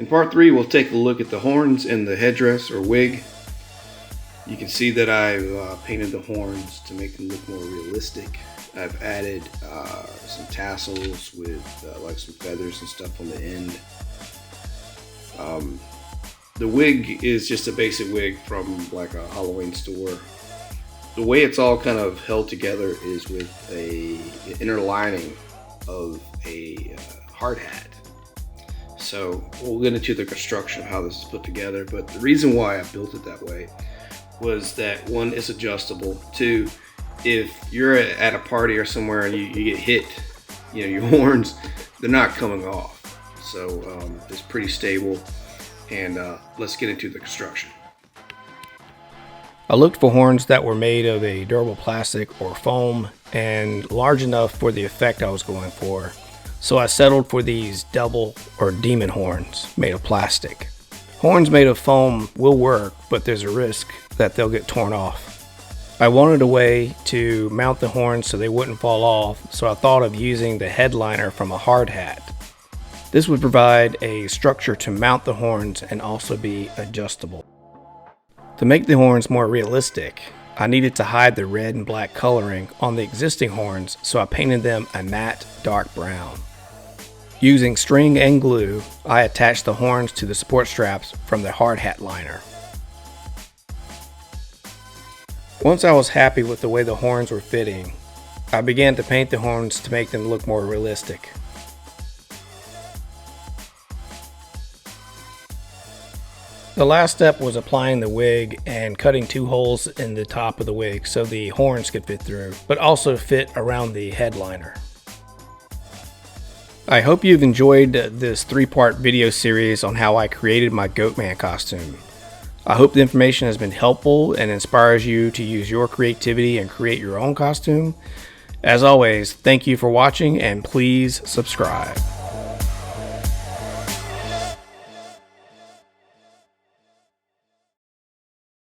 part 3, we'll take a look at the horns and the headdress or wig. You can see that I've painted the horns to make them look more realistic. I've added some tassels with like some feathers and stuff on the end. The wig is just a basic wig from like a Halloween store. The way it's all kind of held together is with an inner lining of a hard hat. So we'll get into the construction of how this is put together, but the reason why I built it that way was that 1, it's adjustable. 2, if you're at a party or somewhere and you get hit, your horns, they're not coming off. So it's pretty stable. And let's get into the construction. I looked for horns that were made of a durable plastic or foam and large enough for the effect I was going for. So I settled for these devil or demon horns made of plastic. Horns made of foam will work, but there's a risk that they'll get torn off. I wanted a way to mount the horns so they wouldn't fall off, so I thought of using the headliner from a hard hat. This would provide a structure to mount the horns and also be adjustable. To make the horns more realistic, I needed to hide the red and black coloring on the existing horns, so I painted them a matte dark brown. Using string and glue, I attached the horns to the support straps from the hard hat liner. Once I was happy with the way the horns were fitting, I began to paint the horns to make them look more realistic. The last step was applying the wig and cutting 2 holes in the top of the wig so the horns could fit through, but also fit around the headliner. I hope you've enjoyed this 3-part video series on how I created my Goatman costume. I hope the information has been helpful and inspires you to use your creativity and create your own costume. As always, thank you for watching and please subscribe.